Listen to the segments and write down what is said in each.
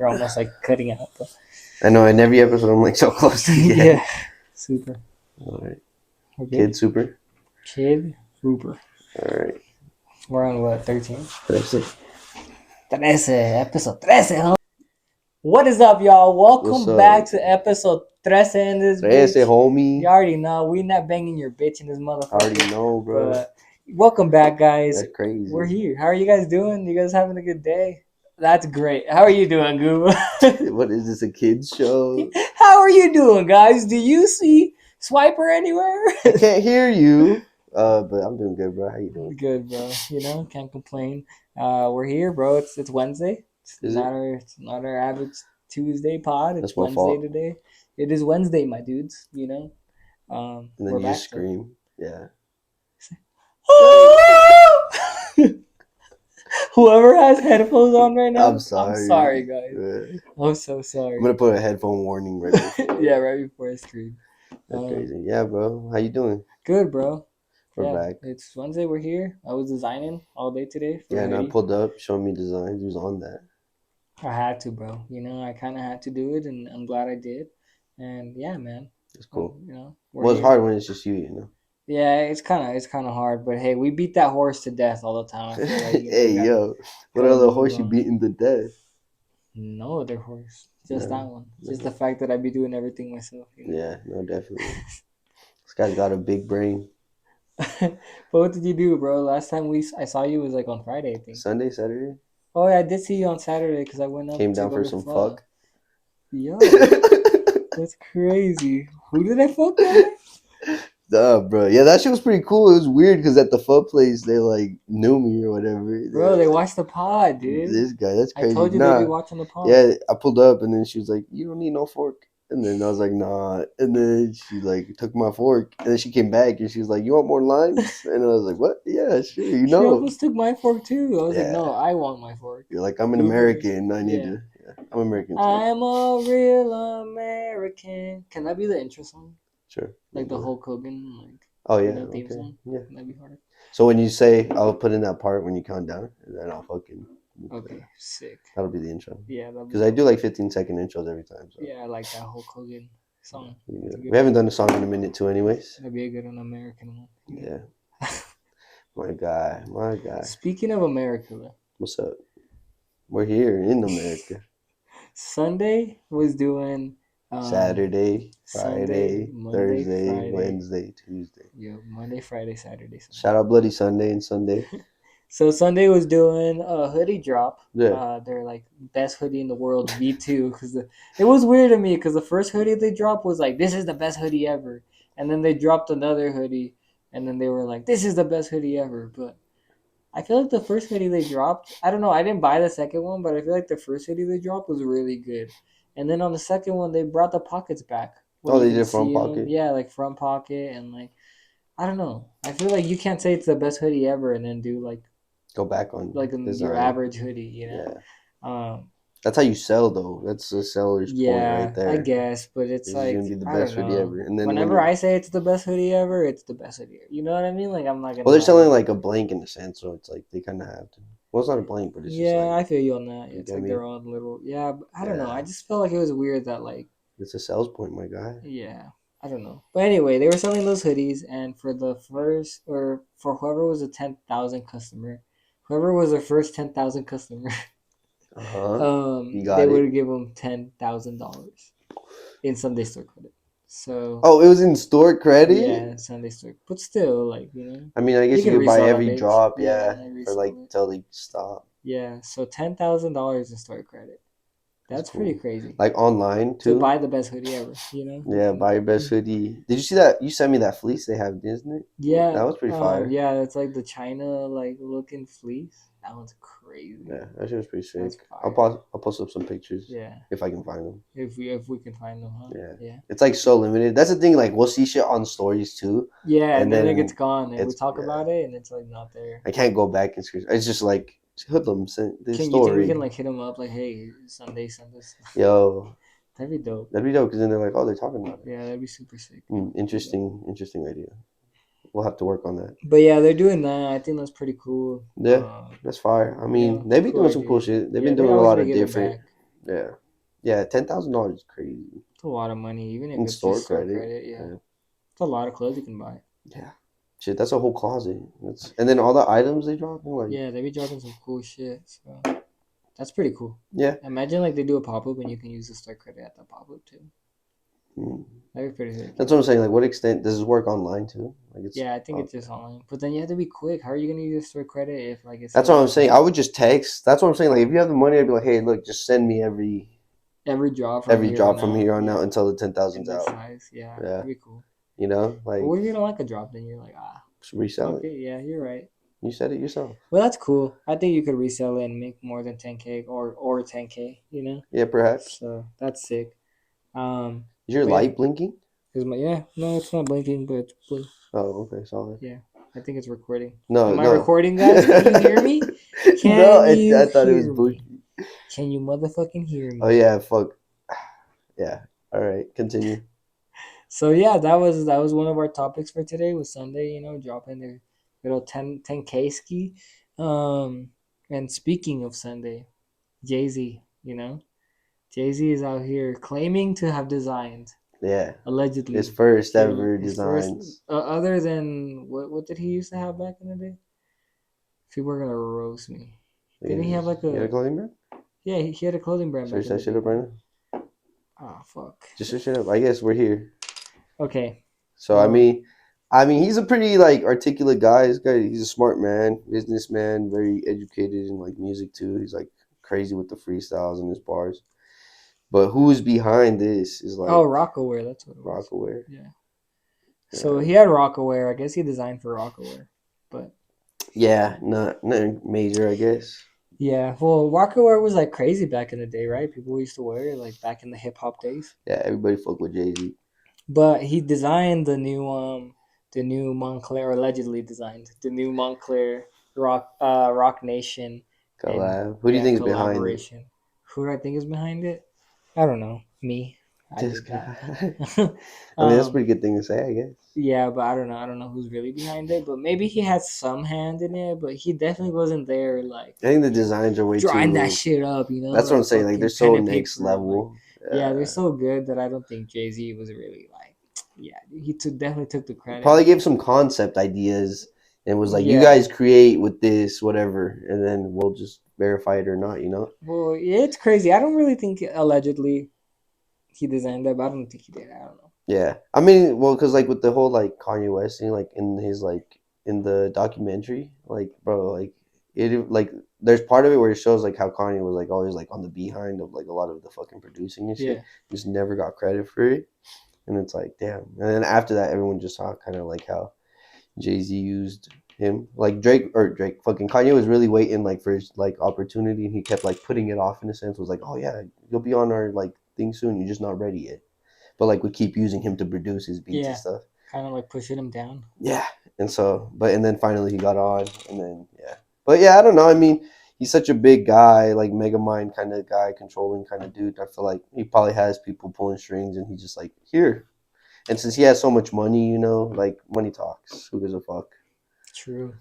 We're almost like cutting out. But... I know. In every episode, I'm like so close to the end. Yeah, super. All right. Okay. Kid super. Kid Rupert. All right. We're on what, 13? Trece. Episode 13, huh? What is up, y'all? What's Welcome up? back to episode 13 in this Trece, bitch. homie. You already know, we not banging your bitch in this motherfucker. I already know, bro. But welcome back, guys. That's crazy. We're here. How are you guys doing? You guys having a good day? That's great. How are you doing, Gooba? What is this, a kids show? How are you doing, guys? Do you see Swiper anywhere? I can't hear you. But I'm doing good, bro. How you doing? Good, bro. You know, can't complain. We're here, bro. It's Wednesday. It's not our average Tuesday pod. It's Wednesday fault. today. It is Wednesday, my dudes. You know. And then you just scream. Yeah. Whoever has headphones on right now, I'm sorry, guys. I'm so sorry. I'm gonna put a headphone warning right before. Yeah, right before I scream. That's crazy. Yeah, bro. How you doing? Good, bro. We're back. It's Wednesday. We're here. I was designing all day today. Yeah, and I pulled up, showing me designs. He was on that. I had to, bro. You know, I kind of had to do it, and I'm glad I did. And yeah, man. It's cool. You know, well, it's hard when it's just you, you know. Yeah, it's kind of hard, but hey, we beat that horse to death all the time. I feel like, hey, yo, what other horse you beating to death? No other horse, just that one. Just the fact that I be doing everything myself. You know? Yeah, no, definitely. This guy's got a big brain. But what did you do, bro? Last time I saw you was like on Friday, I think. Sunday, Saturday. Oh yeah, I did see you on Saturday because I went up. Came down for some fuck. Yo, that's crazy. Who did I fuck with? Duh, bro. Yeah, that shit was pretty cool. It was weird because at the pub place they like knew me or whatever. Bro, they watched the pod, dude. This guy, that's crazy. I told you they'd be watching the pod. Yeah, I pulled up and then she was like, "You don't need no fork." And then I was like, "Nah." And then she like took my fork and then she came back and she was like, "You want more limes?" And I was like, "What? Yeah, sure. You know." She almost took my fork too. I was like, "No, I want my fork." You're like, "I'm an American. I need to." Yeah, I'm American too. I'm a real American. Can that be the intro song? Sure. Like the Hulk Hogan, like. Oh yeah. Theme song? Yeah. That'd be hard. So when you say, I'll put in that part when you count down, and then I'll fucking. Okay, sick. That'll be the intro. Yeah. Because I do like 15-second intros every time. So. Yeah, I like that Hulk Hogan song. We haven't done a song in a minute too, anyways. That'd be a good American one. Yeah. My guy. Speaking of America, what's up? We're here in America. Sunday was doing. Saturday, Friday, Monday, Thursday, Friday. Wednesday, Tuesday. Yeah, Monday, Friday, Saturday, Sunday. Shout out Bloody Sunday and Sunday. So Sunday was doing a hoodie drop. Yeah. They're like best hoodie in the world, V2. Because it was weird to me because the first hoodie they dropped was like, this is the best hoodie ever. And then they dropped another hoodie. And then they were like, this is the best hoodie ever. But I feel like the first hoodie they dropped, I don't know, I didn't buy the second one, but I feel like the first hoodie they dropped was really good. And then on the second one, they brought the pockets back. Oh, they did front pocket? Yeah, like front pocket and like, I don't know. I feel like you can't say it's the best hoodie ever and then do like. Go back on. Like your average hoodie, you know? Yeah. That's how you sell, though. That's the seller's point right there. I guess, but it's like. It's going to be the best hoodie ever. And then whenever I say it's the best hoodie ever, it's the best hoodie ever. You know what I mean? Like, I'm not going to. Well, they're selling like a blank in a sense, so it's like they kind of have to. Well, it's not a blank, but it's just like. I feel you on that. It's like their own little. Yeah, but I don't know. I just felt like it was weird that, like. It's a sales point, my guy. Yeah. I don't know. But anyway, they were selling those hoodies, and for the first, or for whoever was a 10,000 customer, whoever was their first 10,000 customer, they would give them $10,000 in Sunday store credit. So. Oh, it was in store credit. Yeah, Sunday store, but still, like, you know. I mean, I guess you could buy every drop, for like till they stop. Yeah, so $10,000 in store credit. That's cool. Pretty crazy. Like online too. To buy the best hoodie ever, you know. Yeah, buy your best hoodie. Did you see that? You sent me that fleece they have, isn't it? Yeah, that was pretty fire. Yeah, it's like the China like looking fleece. That one's crazy. Yeah, that shit was pretty sick. I'll post up some pictures. Yeah, if I can find them. If we can find them, huh? Yeah. It's like so limited. That's the thing. Like we'll see shit on stories too. Yeah, and then it gets gone, and we talk about it, and it's like not there. I can't go back and screen. It's just like. Hoodlums the story. You think we can like hit them up like, hey, Sunday, send us? Yo, that'd be dope. That'd be dope because then they're like, oh, they're talking about it. Yeah, that'd be super sick. Interesting idea. We'll have to work on that. But yeah, they're doing that. I think that's pretty cool. Yeah, that's fire. I mean, they be doing some cool shit. They've been doing a lot of different. Yeah. Yeah, $10,000 is crazy. It's a lot of money, even if In it's store just store credit. credit. Yeah, Yeah. it's a lot of clothes you can buy. Yeah. Shit, that's a whole closet. And then all the items they drop, like, Yeah, they be dropping some cool shit. So that's pretty cool. yeah. Imagine like they do a pop up and you can use the store credit at the pop up too. Mm. That'd be pretty sick. That's what I'm saying. Like, what extent does this work online too? Like, it's Yeah, I think it's okay. just online. But then you have to be quick. How are you gonna use store credit if like it That's says what like I'm saying. I send would just text. That's what I'm saying. Like, if you have the money, I'd be like, hey, look, just send me every job from every here on drop from out? here on Yeah, out until the in 10,000's this out. size. Yeah, Yeah. that'd be cool. But Like, what if you don't like a drop? Then you're like, just resell fuck it. it. Yeah, you're right. You said it yourself. Well, that's cool. I think you could resell it and make more than 10K or 10K. You know, Yeah, perhaps. so that's sick. Um, Is your but yeah, light blinking? is my yeah no, it's not blinking, but it's blue. Oh, okay, solid. Yeah, I think it's recording. No, Am I no. recording, guys? Can you hear me? No, Can you I thought it was hear me? blinking. Can you motherfucking hear Oh, me? yeah, fuck. Yeah. All right, continue. So yeah, that was one of our topics for today. Was Sunday, dropping the little 10K ski. Um, and speaking of Sunday, Jay Z, Jay Z is out here claiming to have designed Yeah. His allegedly first ever his first. designs. Other than what did he used to have back in the day? People are gonna roast me. Didn't he have like You got a a clothing brand? yeah? He had a clothing brand back Search in that the shit day, up right right? now. Ah, fuck. Just search it up. I guess we're here. Okay. So Well, he's a pretty like articulate guy. He's a smart man, businessman, very educated in like music too. He's like crazy with the freestyles and his bars. But who's behind this is oh, like Rockaware. That's what it was. Rockaware. Yeah. So Yeah, he had Rockaware. I guess he designed for Rockaware. But yeah, not major, I guess. yeah, well, Rockaware was like crazy back in the day, right? People used to wear it like back in the hip hop days. Yeah, everybody fuck with Jay-Z. But he designed the new Montclair, allegedly designed the new Montclair Rock Nation and Collab. Who do you yeah, think is behind it? collaboration. Who do I think is behind it? I don't know. Me. I This did guy. that. I mean, that's a um pretty good thing to say, I guess. yeah, but I don't know. I don't know who's really behind it, but maybe he had some hand in it, but he definitely wasn't there like I think the designs are way drawing that too. shit up, That's what I'm like saying. Like they're fucking pen so and next paper. Like, level. yeah, they're so good that I don't think Jay Z was really like, yeah, definitely took the credit. Probably gave some concept ideas and was like, "You Yeah, guys create with this, whatever, and then we'll just verify it or not." You know? well, yeah, it's crazy. I don't really think allegedly he designed that, but I don't think he did. I don't know. Yeah. I mean, well, because like with the whole like Kanye West thing, like in his like in the documentary, like bro, like it like there's part of it where it shows like how Kanye was like always like on the behind of like a lot of the fucking producing and shit, Yeah, just never got credit for it, and it's like damn. And then after that, everyone just saw kind of like how Jay Z used him. Like Drake, fucking Kanye was really waiting like for his like opportunity, and he kept like putting it off in a sense. Was like, oh yeah, you'll be on our like thing soon. You're just not ready yet. But like we keep using him to produce his beats and yeah, stuff. kind of like pushing him down. Yeah, and so and then finally he got on, and then yeah. But yeah, I don't know. I mean, he's such a big guy, like mega mind kind of guy, controlling kind of dude. I feel like he probably has people pulling strings, and he's just like here. And since he has so much money, like money talks. Who gives a fuck? True.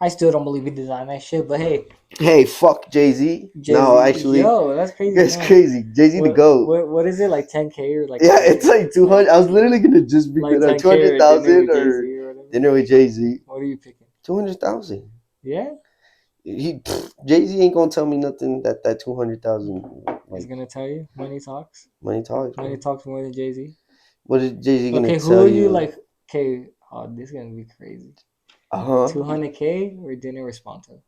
I still don't believe he designed that shit, but hey, Hey, fuck Jay Z. Jay No, Z, actually, yo, that's crazy. it's No, crazy. Jay Z the goat. what is it like 10K or like Yeah, it's like 200. like I was literally gonna just bring like that up. 10K or dinner 200,000 with Jay or Z or whatever? dinner with Jay Z. What are you picking? 200,000. Yeah, Jay Z ain't gonna tell me nothing that 200,000 he's like gonna tell you money talks. money talks, Money bro. talks more than Jay Z. What is Jay Z gonna Okay, who tell are you you? like? Okay, oh, this is gonna be crazy. Uh huh. 200K or dinner with Sponto?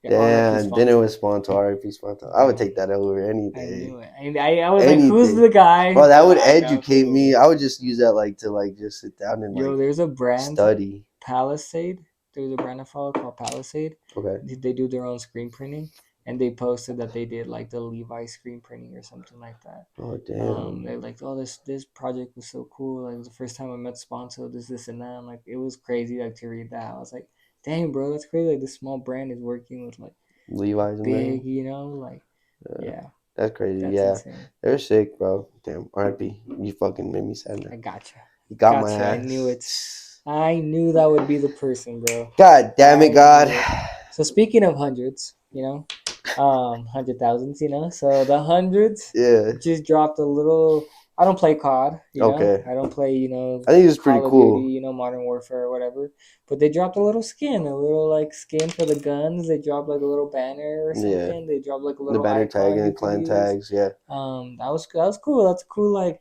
Yeah, R.I.P. Damn, dinner Sponto. with Sponto, R.I.P. Sponto. I would take that over any I day. knew it. I was like, who's Anything. the guy? Bro, that But would I know educate me. who. I would just use that like to like just sit down and Yo, like there's a brand, study. Palisade. There's a brand I follow called Palisade. Okay. They do their own screen printing, and they posted that they did like the Levi screen printing or something like that. Oh damn. They're like, oh, this project was so cool. Like, it was the first time I met Sponso. This and that. And, like, it was crazy. Like, to read that, I was like, dang, bro, that's crazy. Like, this small brand is working with like Levi's in there. big, like, Yeah. yeah, That's crazy. that's Yeah. insane. They're sick, bro. Damn. R.I.P. You fucking made me sad now. I gotcha, You got my gotcha. I knew it. ass. I knew that would be the person, bro. God damn it, I God. knew it. So speaking of hundreds, hundred thousands, you know. So the hundreds Yeah. just dropped a little. I don't play COD, you know. Okay. I don't play, you know, I think it's pretty Call of Duty, cool. you know, Modern Warfare or whatever. But they dropped a little skin, a little like skin for the guns. They dropped like a little banner or Yeah. something. They dropped like a The little banner tag icon and the you could clan use. tags. Yeah. That was cool. That's a cool like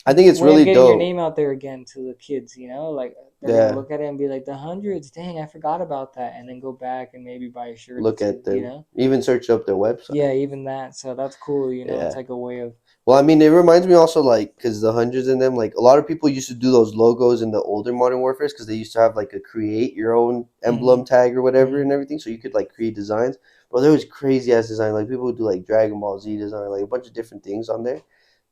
I think it's way of really getting your dope. name out there again to the kids, you know, like they're gonna Yeah. look at it and be like, the hundreds, dang, I forgot about that, and then go back and maybe buy a shirt or Look two, at you them. know. Even search up their Yeah, website. even that. So that's cool, you know. It's Yeah. like a way of. Well, I mean, it reminds me also like because the hundreds in them, like a lot of people used to do those logos in the older Modern Warfares because they used to have like a create your own emblem Mhm, tag or whatever mhm. and everything, so you could like create designs. But there was crazy ass design. Like people would do like Dragon Ball Z design, like a bunch of different things on there,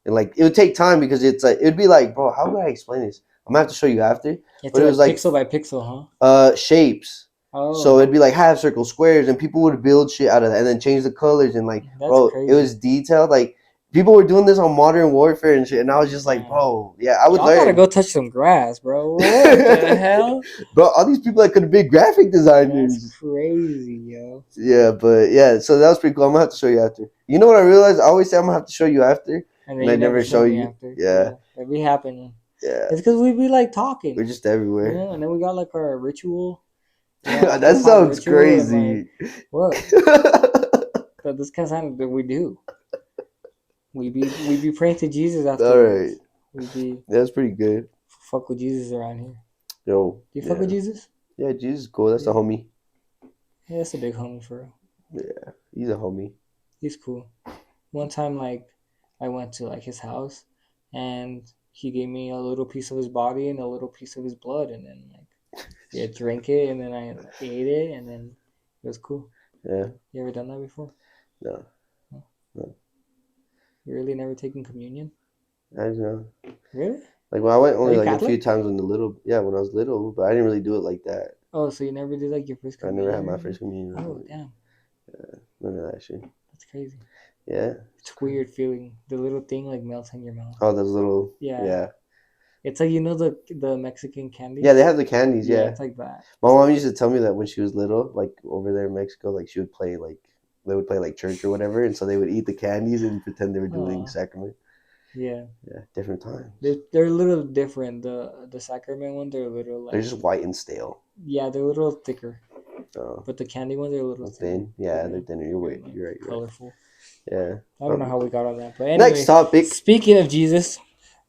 and like it would take time because it's like it'd be like, bro, how would I explain this? I'm gonna have to show you after. It's But it was like like pixel by pixel, huh? shapes. So Oh, it'd be like half circle squares, and people would build shit out of that, and then change the colors, and like, that's bro, it crazy. was detailed. Like people were doing this on Modern Warfare and shit, and I was just like, Damn. bro, yeah, I would Y'all gotta go learn, touch some grass, bro. What the hell? bro. All these people that could have been graphic That's designers. crazy, yo. Yeah, but yeah, so that was pretty cool. I'm gonna have to show you after. You know what I realized? I always say I'm gonna have to show you after, And then and I you never never show show me you. after. Yeah, Yeah, that be happening. yeah, It's because we be like talking, we're just you everywhere. know. And then we got like our ritual, you know, like our That pod sounds ritual, and like crazy. what? But this kind of something that we do. We be praying to Jesus All right, afterwards. We be that's pretty good. fuck with Jesus around here. Yo, Do you fuck with yeah, Jesus? yeah, Jesus, is cool. That's a Yeah, homie. yeah, that's a big homie for real. Yeah, he's a homie. He's cool. One time, like, I went to like his house, and he gave me a little piece of his body and a little piece of his blood, and then like, yeah, drank it, and then I ate it, and then it was cool. Yeah, You ever done that before? no, No. no. You really never taken communion? I don't know. Really? Like when I went Are only you like a few Catholic? times when the little, yeah, when I was little, but I didn't really do it like that. Oh, so you never did like your first I never communion had or my anything? first communion or Oh, something. damn, None of that shit. that's crazy. Yeah, It's weird feeling the little thing like melts in your mouth. oh, those little, Yeah, yeah, it's like, you know, the Mexican yeah. They candies. have the candies. Yeah, Yeah, it's like that. my mom used to tell me that when she was little, like over there in Mexico, like she would play like they would play like church or whatever, and so they would eat the candies and pretend they were doing Oh, sacrament. yeah. Yeah, different times. They're a little different. The sacrament one, they're a little They're like, just white and stale. yeah, they're a little thicker. Oh, But the candy ones are a little thinner. thin. Yeah, they're Yeah, thinner. You're right. and like You're right. You're right. colorful. Yeah. I don't know how we got on that, but Next anyways, topic. speaking of Jesus,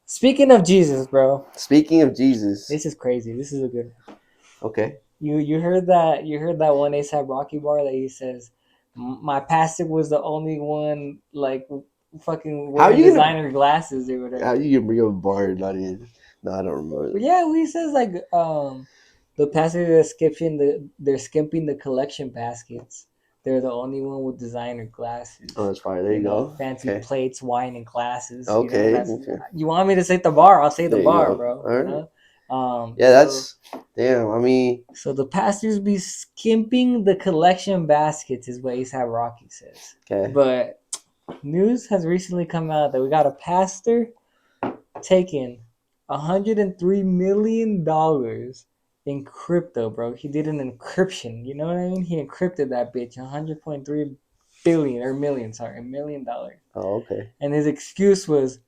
speaking of Jesus, bro, Speaking of Jesus. this is crazy. This is a good one. Okay. You heard that one ASAP Rocky bar that he says, My pastor was the only one like fucking How are wearing you gonna? designer glasses or How whatever." you gonna bring up a bar? Not in. No, I don't remember. But yeah, he says like the passage is skipping they're skimping the collection baskets. They're the only one with designer Oh, glasses. that's fire. There You you know, go. fancy Okay. plates, wine, and glasses. You know, Okay. that's Okay. you want me to say the bar? I'll say the There you bar, go. bro. All You right. know, Yeah, that's damn. I mean, so the pastors be skimping the collection baskets, is what ASAP Rocky says. okay. But news has recently come out that we got a pastor taking $103 million in crypto, bro. He did an encryption. You know what I mean? He encrypted that bitch. 100.3 billion or million, sorry, $1 million. Oh, okay. And his excuse was,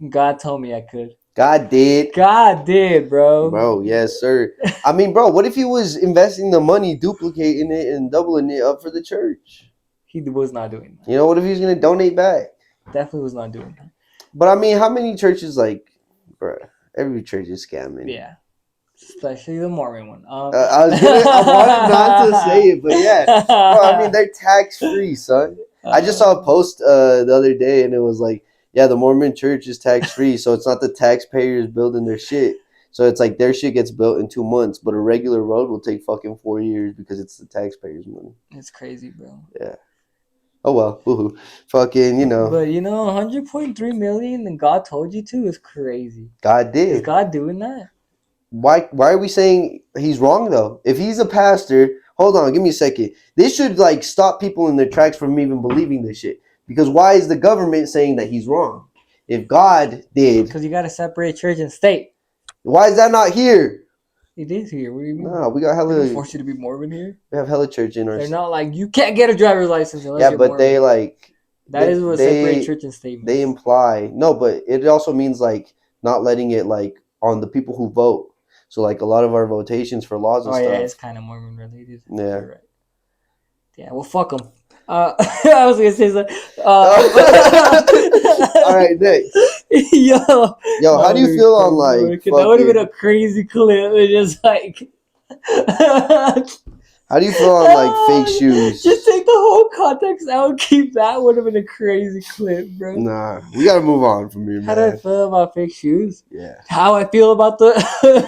God told me I could. God did, God did, bro. bro. Yes, sir. I mean, bro, what if he was investing the money, duplicating it, and doubling it up for the church? He was not doing that. You know, what if he's gonna donate back? Definitely was not doing that. But I mean, how many churches like, bro? Every church is scamming. Yeah. Especially the Mormon one. I wanted not to say it, but yeah, bro. I mean, they're tax free, son. I just saw a post the other day, and it was like, yeah, the Mormon Church is tax free, so it's not the taxpayers building their shit. So it's like their shit gets built in 2 months, but a regular road will take fucking 4 years because it's the taxpayers' money. It's crazy, bro. Yeah. Oh well, woohoo. Fucking, you know, But 100.3 million and God told you to is crazy. God Is did. God doing that? Why are we saying he's wrong though? If he's a pastor, hold on, give me a second. This should like stop people in their tracks from even believing this shit. Because why is the government saying that he's wrong? If God did, Because you got to separate church and state. why is that not here? It is here. What do you mean? No, we got They don't hella. force you to be Mormon here. We have hella church in our. They're not like you can't get a driver's license unless Yeah, you're but they Mormon. like That is what separates church and they statements. imply no, but it also means like not letting it like on the people who vote. So like a lot of our votations for laws and Oh yeah, it's stuff. kind of Mormon related. Yeah. You're right. Yeah, well, fuck them. I was gonna say something. All right, next. Yo, Yo, that how do would you have been feel on crazy. like That would have been a fucking? crazy clip. It's just like, How do you feel on like fake just shoes? take the whole context out. Keep that. Would have been a crazy clip, bro. Nah, we gotta move on from here, How do I man. feel about fake shoes? Yeah. How I feel about the the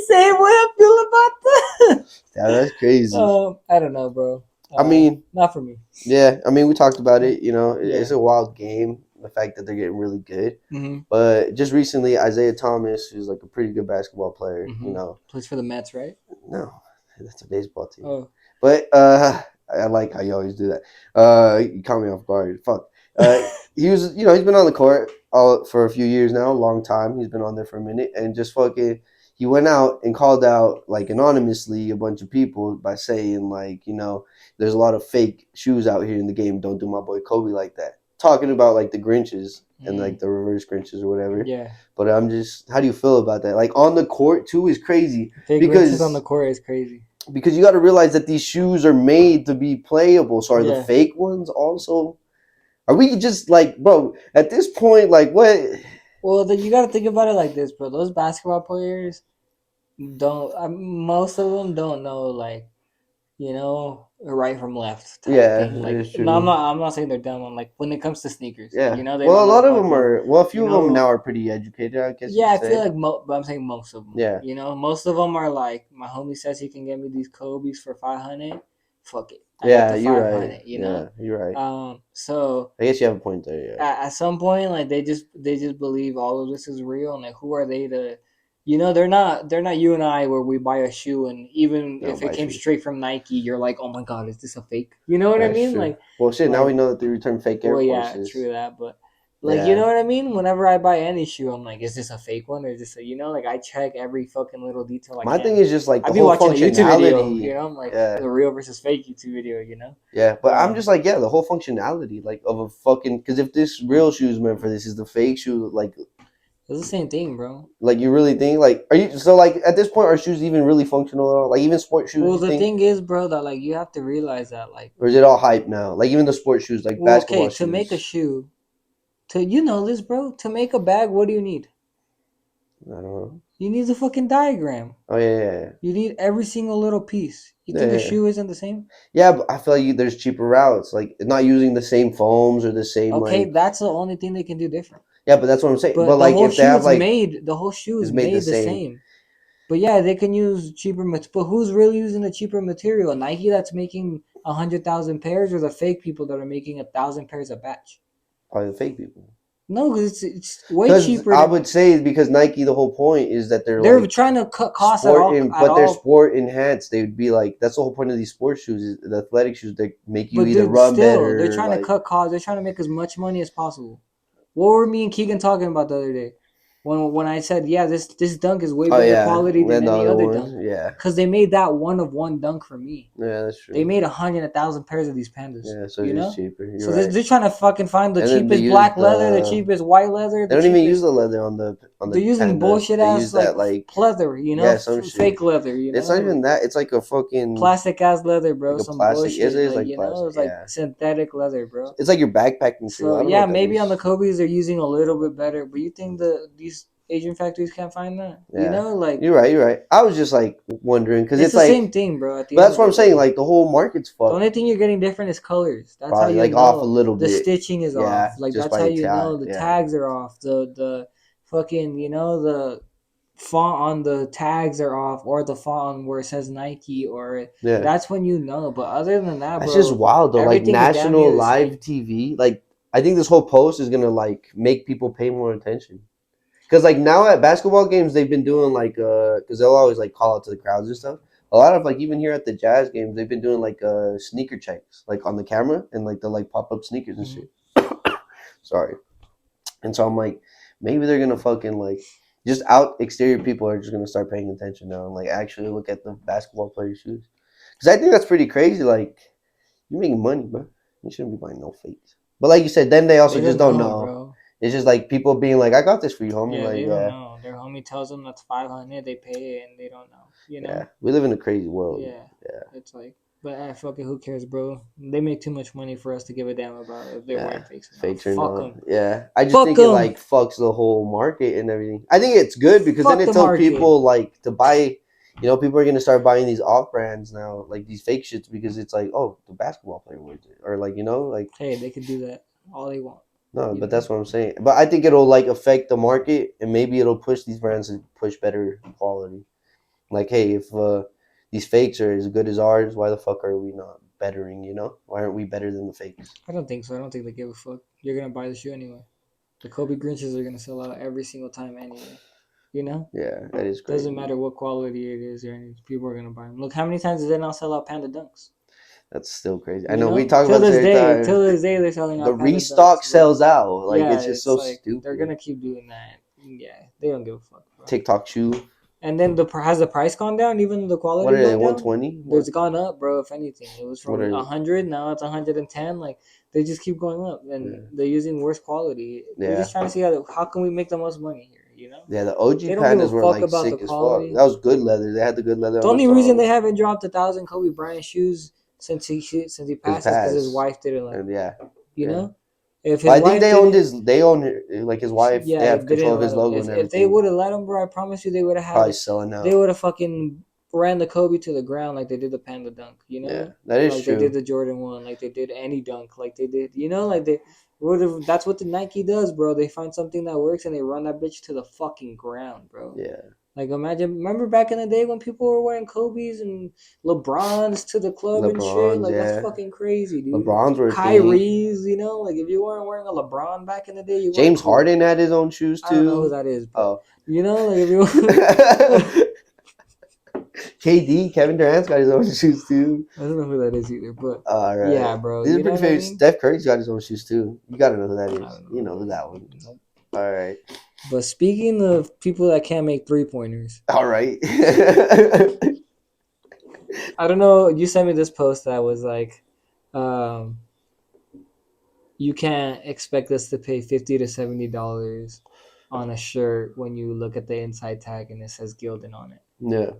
same way I feel about the. Yeah, that's crazy. I don't know, bro. I mean, Not for me. yeah, I mean, we talked about it. You know, it's Yeah. a wild game. The fact that they're getting really good, Mm-hmm. but just recently, Isaiah Thomas, who's like a pretty good basketball player, you Mm-hmm. know, Plays for the Mets, right? no, that's a baseball team. Oh. But I like how you always do that. You caught me off guard. Fuck. He was, you know, he's been on the court all for a few years now, a long time. He's been on there for a minute, and just fucking, he went out and called out like anonymously a bunch of people by saying like, you know, there's a lot of fake shoes out here in the game. Don't do my boy Kobe like that. Talking about like the Grinches and like the reverse Grinches or whatever. Yeah. But I'm just, how do you feel about that? Like on the court too is crazy Big Grinches on the because court is crazy. you got to realize that these shoes are made to be playable. So are the Yeah. fake ones also? Are we just like, bro? At this point, like, what? Well, then you got to think about it like this, bro. Those basketball players don't. Most of them don't know, like, right from left type Yeah, thing. Like, it's no, I'm true. not. I'm not saying they're dumb. I'm like, when it comes to sneakers, Yeah. they Well, don't a know lot of them fucking. are. Well, a You few of them know, now are pretty educated, I guess you Yeah, could I feel say. like, but I'm saying most of them. Yeah. Most of them are like, my homie says he can get me these Kobe's for 500. Fuck it, I got Yeah, the you're 500. right. Yeah, you're right. So I guess you have a point there. Yeah. at some point, like they just believe all of this is real, and like who are they to, they're not you and I where we buy a shoe and even No, if it buy came shoes. straight from Nike, you're like, oh my god, is this a fake? You know what I That's mean? true. Well, shit. Now we Like know that they return fake Air well, yeah, Forces. true that, but like you Yeah. know what I mean. Whenever I buy any shoe, I'm like, is this a fake one or is this a like I check every fucking little detail I My thing can. is just like I'd the be whole watching a YouTube video, functionality. I'm like Yeah. the real versus fake YouTube video. Yeah, but I'm Um, just like, yeah, the whole functionality, like, of a fucking, because if this real shoe is meant for this, is the fake shoe, it's the same thing, bro. like you really think, like, are you, so, like, at this point, are shoes even really functional at all? Like, even sport shoes, Well, you the think? thing is, bro, that like you have to realize that like, Or is it all hype now? Like, even the sport shoes, like well, okay, basketball to make a shoes. shoe, to this, bro, to make a bag, what do you need? I don't know. You need the fucking diagram. Oh, yeah. You need every single little piece. You Yeah, think a yeah. shoe isn't the same? Yeah, but I feel like there's cheaper routes, like, not using the same foams or the same, Okay, like, that's the only thing they can do different. yeah, but that's what I'm saying. But, But the like, whole if they shoe have, is like, made. The whole shoe is is made the made the same. same. But yeah, they can use cheaper. But who's really using the cheaper material? Nike that's making 100,000 pairs, or the fake people that are making 1,000 pairs a batch? Probably the fake people. No, because it's way Because cheaper I to. would say because Nike, the whole point is that they're They're like trying to cut costs at sport all. in, At but they're all. sport enhanced. They would be like, that's the whole point of these sports shoes, is the athletic shoes. They make you But either dude, run still, they're better, trying to like, cut costs. They're trying to make as much money as possible. What were me and Keegan talking about the other day? When I said, yeah, this dunk is way oh better yeah, quality than and the any other other ones, dunk, yeah, because they made that one of one dunk for me. yeah, that's They true. made 100,000 pairs of these pandas. Yeah, so it is cheaper. You're So they're, right. they're trying to fucking find the And then they cheapest use black leather, the cheapest white leather, they the don't even use cheapest. the leather on They're the using panda. bullshit They ass use like that like pleather, yeah, some shit. fake leather, It's not even that. It's like a fucking plastic ass leather, bro. like a Some plastic. It bullshit, is like like plastic. it's like Yeah, synthetic leather, bro. it's like your backpacking shoe. So I don't know yeah, what that maybe on the is. Kobe's they're using a little bit better, but you think these Asian factories can't find that? Yeah, Like you're right. You're right. I was just like wondering because it's it's the same like, thing, bro. At the but end that's of what the I'm saying. day, Like the whole market's the fucked. only thing you're getting different is colors. That's how Probably you like off a know little the bit. stitching is Yeah, off. Like just that's by how the you know tie. the Yeah, tags are off. The fucking the font on the tags are off, or the font on where it says Nike, or yeah. that's when you know. But other than that, That's just bro, wild though. Like everything is damn national near the live same. TV. Like I think this whole post is gonna like make people pay more attention. Because like now at basketball games they've been doing like because they'll always like call out to the crowds and stuff. A lot of like even here at the Jazz games they've been doing like sneaker checks like on the camera and like they'll like pop up sneakers and Mhm. shit. Sorry. And so I'm like maybe they're gonna fucking like just out exterior people are just gonna start paying attention now and like actually look at the basketball players' shoes. Because I think that's pretty crazy. Like you're making money, bro. You shouldn't be buying no fakes. But like you said, then they They also just don't don't know, know. bro. It's just like people being like, "I got this for you, homie." Yeah, Like, they don't yeah, know. Their homie tells them that's 500. They pay it, and they don't know. You yeah. know? We live in a crazy world. Yeah. Yeah, It's like, but fuck it. Who cares, bro? They make too much money for us to give a damn about if they're yeah. wearing fakes or not. Fakes or Fuck not. them. Yeah, I just Fuck think it them. like fucks the whole market and everything. I think it's good because then Fuck it the tells market. people like to buy. You know, people are gonna start buying these off brands now, like these fake shits, because it's like, oh, the basketball player wears it, or like like Hey, they could do that all they want. no, You but know? that's what I'm saying. But I think it'll like affect the market, and maybe it'll push these brands to push better quality. Like, hey, if these fakes are as good as ours, why the fuck are we not bettering? You know, why aren't we better than the fakes? I don't think so. I don't think they give a fuck. You're gonna buy the shoe anyway. The Kobe Grinches are gonna sell out every single time anyway. You know? Yeah, that is Doesn't crazy. matter what quality it is or anything. People are gonna buy them. Look, how many times did they not sell out Panda Dunks? That's still crazy. I You know we know? talk about this every Till time. this day, they're selling The out Panda restock Dunks, bro. sells out. Like Yeah, it's just it's so like they're stupid. gonna keep doing that. Yeah, they don't give a fuck, bro. TikTok shoe. And then has the price gone down? Even though the What quality are they? gone One down? twenty. There's What? gone up, bro. If anything, it was What from are? 100, now it's 110. Like they just keep going up, and Yeah. they're using worse quality. They're Yeah. just trying to see how can we make the most money here. You know? Yeah, the OG They don't give a pandas were fuck like about the sick as fuck. quality. That was good leather. They had the good leather The on the only reason they soles. haven't dropped 1,000 Kobe Bryant shoes since he His passed is because his pass. wife didn't like And him. yeah, You yeah. know, if But his I think wife they owned didn't, his. They own like his wife. They yeah, have control didn't of let his him. logo If and if they everything. would have let him, bro, I promise you they would have Probably had. selling They out. would have fucking ran the Kobe to the ground like they did the Panda Dunk. You Yeah, know, that is like they did true. the Jordan one, like they did any dunk, like they did. You know, like they would have. That's what the Nike does, bro. They find something that works and they run that bitch to the fucking ground, bro. Yeah, Like imagine, remember back in the day when people were wearing Kobe's and LeBrons to the club and shit? LeBrons. Like that's Yeah, fucking crazy, dude. LeBrons were a thing. Kyrie's, you know, like if you weren't wearing a LeBron back in the day, you weren't James cool. Harden had his own shoes I don't know who too. that is, but Oh, you know, like if you, KD, Kevin Durant's got his own shoes too. I don't know who that is either, but All right, yeah, bro, this is you know pretty what I famous. mean? Steph Curry's got his own shoes too. You gotta know who that I is. don't You know, know who bro. that one. Nope. All right, But speaking of people that can't make 3-pointers, all right. I don't know. You sent me this post that was like, um, you can't expect us to pay $50 to $70 on a shirt when you look at the inside tag and it says Gildan on it. Yeah.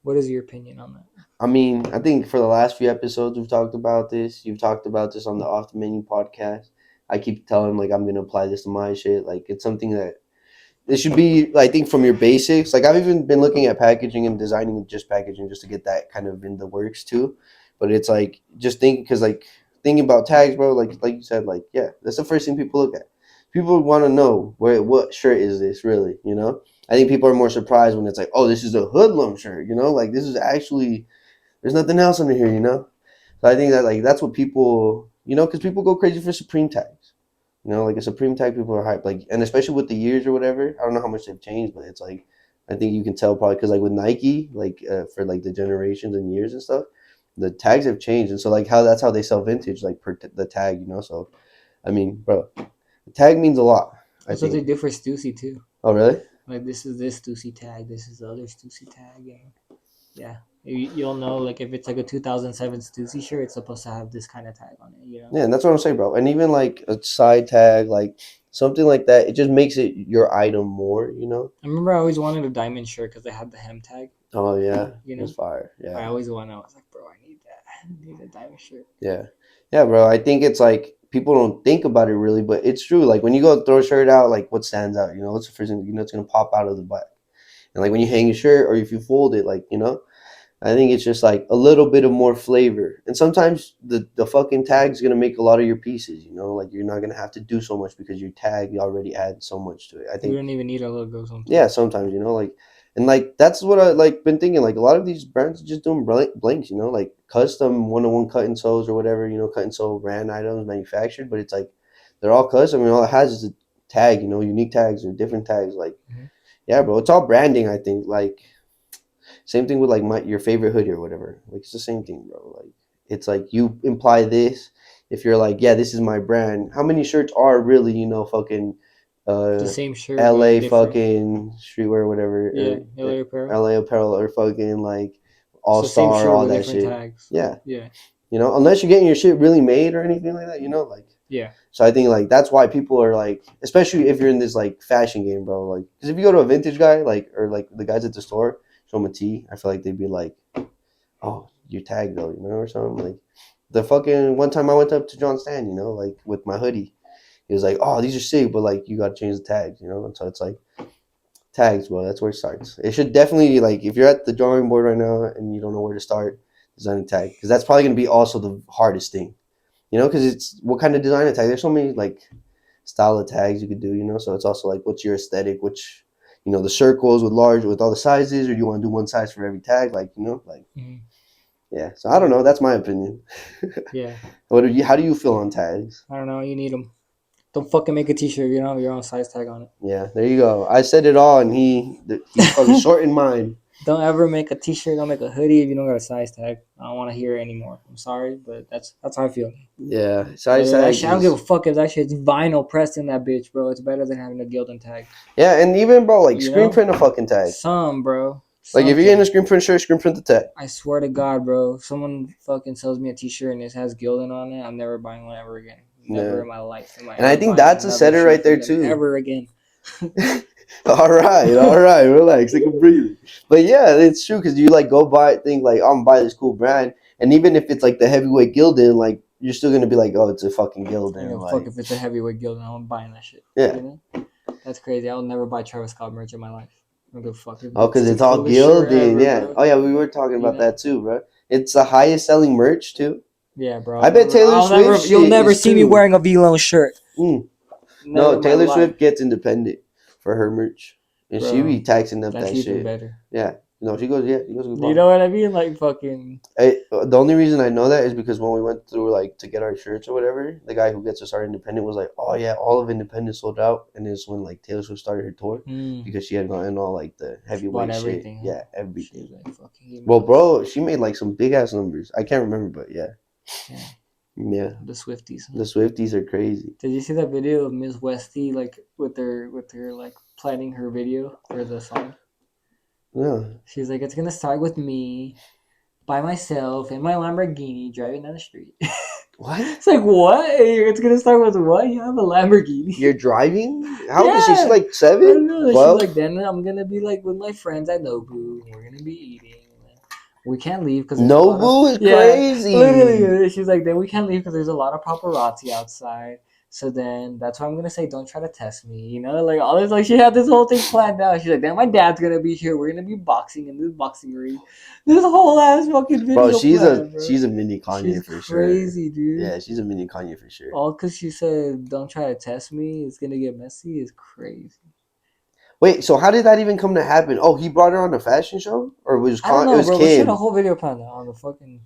What is your opinion on that? I mean, I think for the last few episodes we've talked about this. You've talked about this on the Off the Menu podcast. I keep telling like I'm gonna apply this to my shit. Like it's something that it should be. I think from your basics. Like I've even been looking at packaging and designing just packaging just to get that kind of in the works too. But it's like just think because like thinking about tags, bro. Like you said, like yeah, that's the first thing people look at. People want to know what shirt is this really. You know. I think people are more surprised when it's like, oh, this is a hoodlum shirt. You know, like this is actually there's nothing else under here, you know. So I think that like that's what people, you know, because people go crazy for Supreme tags. You know, like a Supreme tag, people are hyped. Like, and especially with the years or whatever. I don't know how much they've changed, but it's like I think you can tell probably because like with Nike, like for like the generations and years and stuff, the tags have changed, and so like how that's how they sell vintage, like per the tag, you know. So I mean, bro, the tag means a lot. I That's what they think. do for Stussy too. Oh really? Like this is this Stussy tag, this is the other Stussy tag, and yeah, you'll know like if it's like a 2007 Stussy shirt, it's supposed to have this kind of tag on it, you know. Yeah, and that's what I'm saying, bro. And even like a side tag, like something like that, it just makes it your item more, you know? I remember I always wanted a diamond shirt because they had the hem tag, Oh yeah, you it's know. fire. I Yeah, always wanted. I was like, bro, I need that. I need a diamond shirt. yeah, yeah, bro. I think it's like people don't think about it really, but it's true. Like when you go throw a shirt out, like what stands out, you know, what's the first thing you know it's gonna pop out of the back. And like when you hang a shirt or if you fold it, like you know, I think it's just like a little bit of more flavor. And sometimes the fucking tag's gonna make a lot of your pieces, you know, like you're not gonna have to do so much because your tag already adds so much to it. I We think don't even need a logo yeah, sometimes. sometimes, you know, like and like that's what I like been thinking. Like a lot of these brands are just doing blanks, you know, like custom one-on-one cut and sews or whatever, you know, cut and sew brand items manufactured, but it's like they're all custom and all it has is a tag, you know, unique tags or different tags. Like, Mm-hmm. yeah, bro, it's all branding, I think. Like same thing with like your favorite hoodie or whatever. Like it's the same thing, bro. Like it's like you imply this if you're like, yeah, this is my brand. How many shirts are really, you know, fucking The uh, same shirt but LA different. fucking streetwear, whatever, Yeah, or Hillary Apparel. LA apparel, or fucking like It's All the same Star, shirt all with that different shit. tags. Yeah, Yeah. unless you're getting your shit really made or anything like that, like. Yeah. So I think like that's why people are like, especially if you're in this like fashion game, bro. Like, because if you go to a vintage guy, like, or like the guys at the store, show them a tee, I feel like they'd be like, "Oh, your tag though," or something. Like the fucking one time I went up to John Stan, like with my hoodie, he was like, "Oh, these are sick, but like you got to change the tags," And so it's like tags, well, that's where it starts. It should definitely like if you're at the drawing board right now and you don't know where to start, designing tag, because that's probably gonna be also the hardest thing. Because it's what kind of design tag. There's so many like style of tags you could do. So it's also like what's your aesthetic, which the circles with all the sizes, or do you want to do one size for every tag, like like Mhm. yeah. So I don't know. That's my opinion. Yeah. What do you? How do you feel on tags? I don't know. You need them. Don't fucking make a T-shirt. You don't have your own size tag on Yeah, there you go. I said it all, and he's fucking it. short in mind. Don't ever make a T-shirt. Don't make a hoodie if you don't got a size tag. I don't want to hear it anymore. I'm sorry, but that's how I feel. Yeah, size That tags shit, I don't give a is fuck if that shit's vinyl pressed in that bitch, bro. It's better than having a Gildan tag. yeah, and even bro, like You screen know, print a fucking tag. some bro, Like if you're getting something. a screen print shirt, screen print the tag. I swear to God, bro. If someone fucking sells me a T-shirt and it has Gildan on it, I'm never buying one ever again. Never Yeah, in my life am I and I ever think buying that's a another setter right shirt there from them too. ever again. All right, relax, take a breather. But yeah, it's true because you like go buy think like I'm gonna buy this cool brand, and even if it's like the heavyweight Gildan, like you're still gonna be like, oh, it's a fucking I don't give Gildan, a fuck like if it's a heavyweight Gildan. I'm buying that shit. yeah. You know, that's crazy. I'll never buy Travis Scott merch in my life. I don't give a fuck. Oh, It's because the it's all coolest shirt Gildan, ever, yeah. bro. Oh yeah, we were talking You about know? that too, bro. It's the highest selling merch too. Yeah, bro. I bet Taylor Swift You'll shit never is see me too. wearing a V-Lone shirt. Mm. Never No, in my Taylor life, Swift gets independent for her merch, and she be bro. taxing up That's that even shit. better. Yeah, no, she goes. Yeah, she goes good You ball. know what I mean? Like fucking. The only reason I know that is because when we went through like to get our shirts or whatever, the guy who gets us our independent was like, "Oh yeah, all of independent sold out," and it's when like Taylor Swift started her tour Mm, because she had gotten all like the she bought heavyweight shit. everything, huh? Yeah, She's everything. like, fucking give me Well, all this. bro, she made like some big ass numbers. I can't remember, but yeah, Damn, yeah. the Swifties. Huh? The Swifties are crazy. Did you see that video of Miss Westy like with her like planning her video for the song? Yeah. She's like, it's gonna start with me by myself in my Lamborghini driving down the street. What? It's like what? It's gonna start with what? You have a Lamborghini? You're driving? How old is she? She's Yeah. like I don't 7, know. She's 12. like, then I'm gonna be like with my friends at Nobu. We're gonna be eating. We can't leave because there's a lot of Nobu is yeah. crazy. Literally, she's like, then we can't leave because there's a lot of paparazzi outside. So then that's why I'm gonna say, don't try to test me. Like all this. Like she had this whole thing planned out. She's like, then my dad's gonna be here. We're gonna be boxing in this boxing ring. This whole ass fucking Bro, video she's a plan, bro. she's a mini She's Kanye for sure. crazy, dude. Yeah, she's a mini Kanye for sure. All because she said, don't try to test me. It's gonna get messy. Is crazy. Wait, so how did that even come to happen? Oh, he brought her on a fashion show, or I don't It know, was bro, but she had a Kim? whole video plan on the fucking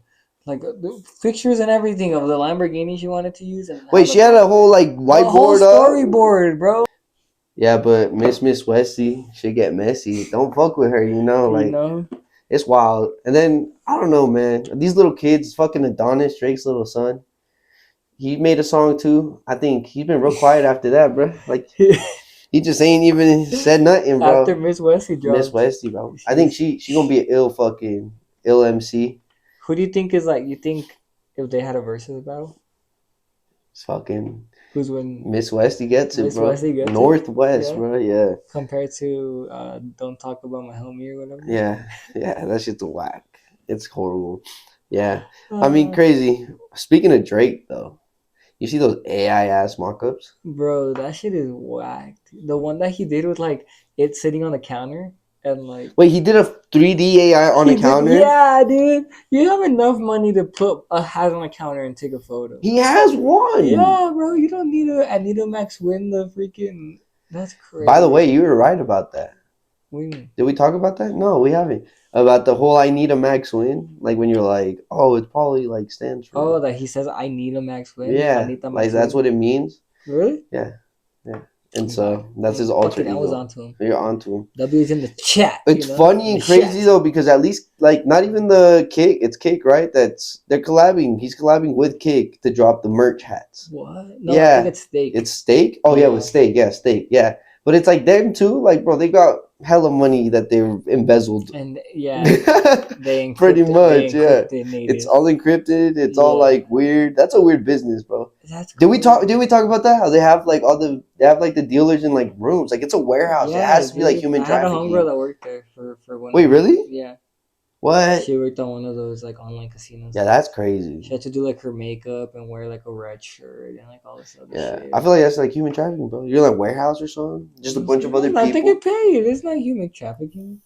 like the pictures and everything of the Lamborghini she wanted to use and how Wait, she had a whole like the whole whiteboard up. storyboard, bro. Yeah, but Miss Westy, she get messy. Don't fuck with her, You like know, it's wild. And then I don't know, man. These little kids, fucking Adonis, Drake's little son. He made a song too. I think he's been real quiet after that, bro. Like he just ain't even said nothing, after bro. Miss Wesley Miss dropped, Westy, bro. I think she's. she gonna be an ill MC. Who do you think is like? You think if they had a versus battle, It's fucking who's win? Miss Westy gets it, Miss bro. Wesley gets it. Northwest, Yeah, bro. Yeah, compared to "Don't Talk About My Homie" or whatever. yeah, yeah. That shit's whack. It's horrible. Yeah, I mean, Uh, crazy. Speaking of Drake, though, you see those AI ass mock-ups? Bro, that shit is whacked. The one that he did with like it sitting on the counter and like Wait, he did a 3D AI on a he did, counter. yeah, dude. You have enough money to put a hat on a counter and take a photo. He has one. Yeah, bro. You don't need a Max win the freaking. That's By the way, crazy. you were right about that. What do you mean? Did we talk about that? No, we haven't. About the whole "I need a max win," like when you're like, "Oh, it probably like stands for." Oh, that he says I need a Max win. I Yeah, need the like Max that's win. what it means. Really? Yeah, yeah. and Wow. so that's his alter Fucking, I was ego. onto him. You're onto him. W's in the chat. It's funny In and the crazy chat. though because at least like not even the Kick, it's Kick, right? They're collabing. He's collabing with Kick to drop the merch hats. What? No, I think Yeah, it's steak. it's Steak. Oh yeah, with Yeah. Steak. Yeah, Steak. Yeah, but it's like them too. Like bro, they got hella money that they've embezzled. And yeah, Pretty they much, yeah. encrypted It's native. all encrypted. It's all Yeah. like weird. That's a weird business, bro. That's Did we talk? crazy. Did we talk about that? How they have like they have like the dealers in like rooms. Like it's a warehouse. It Yeah, has to be like dude. human I had a homegirl trafficking. that worked there for one of Wait, those. really? Yeah. What? She worked on one of those like online casinos. Yeah, that's She crazy. had to do like her makeup and wear like a red shirt and like all this other Yeah, I shit. feel like that's like human trafficking, bro. You're like warehouse or something. Just a bunch of other I think people. it paid. It's not human trafficking.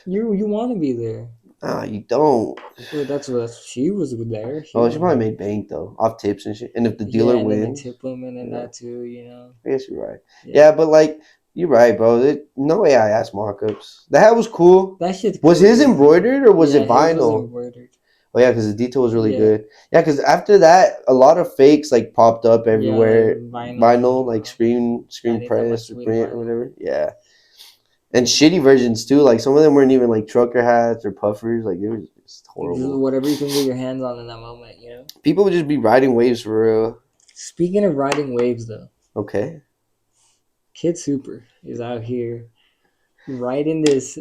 You want to be there. Ah, you don't. Well, that's she was there. She Oh, she wanted probably to made bank though off tips and shit. And if the Yeah, dealer and then they wins, tip women and yeah, that too, you know. I guess you're right. Yeah. Yeah, but like you're right, bro. No AI ass mock-ups. The hat was cool. That shit's Was his crazy. embroidered or was Yeah, it his was vinyl? embroidered. Oh yeah, because the detail was really Yeah. good. Yeah, because after that, a lot of fakes like popped up Yeah, like everywhere. Vinyl, like screen Anything like press or sweet print or vinyl. whatever. Yeah, and shitty versions too. Like some of them weren't even like trucker hats or puffers. Like it was just horrible. Whatever you can get your hands on in that moment, you know. People would just be riding waves for real. Speaking of riding waves, though, Okay. Kid Super is out here riding I this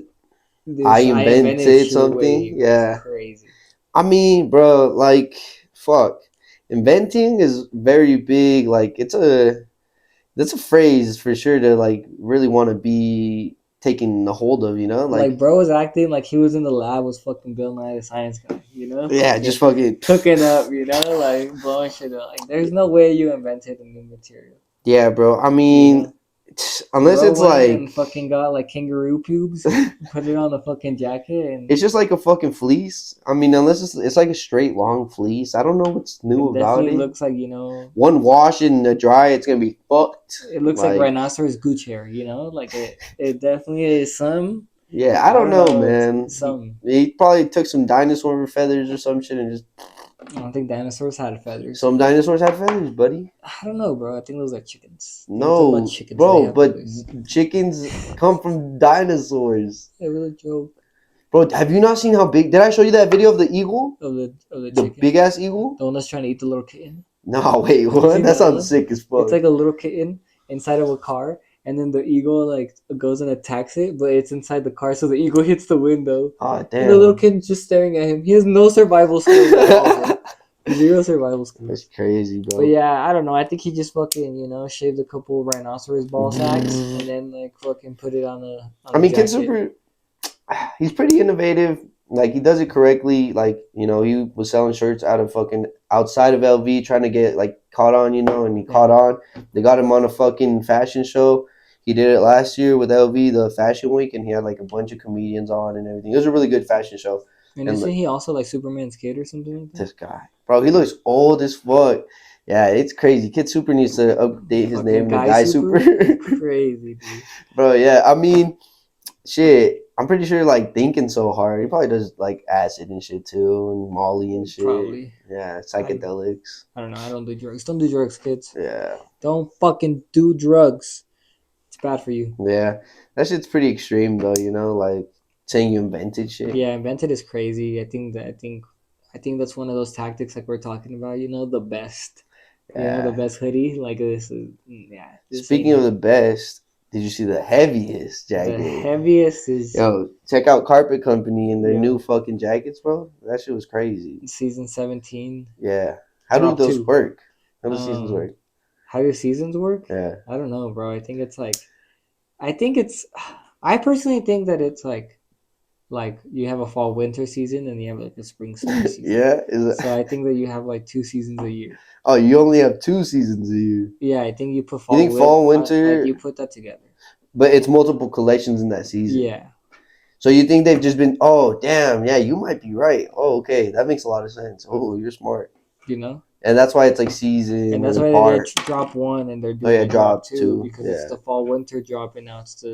I invented invented shit something. wave. It's Yeah. crazy. I mean, bro, like, fuck. Inventing is very big. Like, that's a phrase for sure to like really want to be taking the hold of. You know, Like like, bro was acting like he was in the lab with fucking Bill Nye the Science Guy, you know, yeah, just fucking. cooking up, you know, like blowing shit up. Like there's no way you invented a new material, Yeah, bro. I you mean, know. unless Bro it's went like and fucking got like kangaroo pubes, put it on the fucking jacket, and it's just like a fucking fleece. I mean, unless it's like a straight long fleece. I don't know what's new it about definitely it. looks like, you know, One wash and a dry, it's gonna be fucked. it looks like Like, rhinoceros gooch hair, you know, like it definitely is some. yeah, I I don't don't know, know, it's man. some. He probably took some dinosaur feathers or some shit and just I don't think dinosaurs had feathers. some dinosaurs have feathers, buddy. I don't know, bro. I think those are chickens. They were talking about No, chickens. They bro, have but feathers. chickens come from dinosaurs. It was a joke Bro, have you not seen how big? Did I show you that video of the eagle? of the The chicken. big ass eagle? The one that's trying to eat the little kitten. No, wait, Have you what? seen That that sounds one? sick as It's fuck. like a little kitten inside of a car, and then the eagle like goes and attacks it, but it's inside the car, so the eagle hits the window, Oh, and the little damn. kitten's just staring at him. He has no survival skills at all, bro. Zero survival That's skills. crazy, But bro. yeah, I don't know. I think he just fucking, you know, shaved a couple rhinoceros ball sacks and then like fucking put it on I a mean, Kid jacket. Super, he's pretty innovative. Like he does it correctly. Like he was selling shirts out of fucking outside of LV, trying to get like caught on, and he caught on. They got him on a fucking fashion show. He did it last year with LV, the fashion week, and he had like a bunch of comedians on and everything. It was a really good fashion show. And And isn't like, he also like Superman's kid or something like that? this guy, bro, he looks old as fuck. Yeah, it's crazy. Kid Super needs to update his Fucking name to Guy Guy Super. Crazy, dude. Bro, yeah, I mean, shit. I'm pretty sure, like, thinking so hard. He probably does, like, acid and shit, too, and Molly and shit. Probably. Yeah, psychedelics. I don't know. I don't do drugs. Don't do drugs, kids. Yeah. Don't fucking do drugs. It's bad for you. Yeah. That shit's pretty extreme, though, like, saying you invented shit. Yeah, invented is crazy. I think that's one of those tactics like we're talking about. You know, the best. You know, the Yeah. best hoodie. Like this is yeah. This Speaking ain't of the it. best, did you see the heaviest The jacket? heaviest is Yo, check out Carpet Company and their yeah. new fucking jackets, bro. That shit was crazy. Season 17. Yeah. How do Drop those 2. work? How do seasons work? How do seasons work? Yeah. I don't know, bro. I think it's I personally think that it's like you have a fall winter season and you have like a spring summer season. Yeah. So I think that you have like 2 seasons a year. Oh, you only have 2 seasons a year. Yeah, I think you put You think fall, winter? you put that together. But it's multiple collections in that season. Yeah. So you think they've just been? Oh, damn. Yeah, you might be right. Oh, okay, that makes a lot of sense. Oh, you're smart. You know? And that's why it's like season And or that's the why they part. drop one and they're Oh doing yeah, a drop drop two two. because it's Yeah. the fall winter drop and now it's the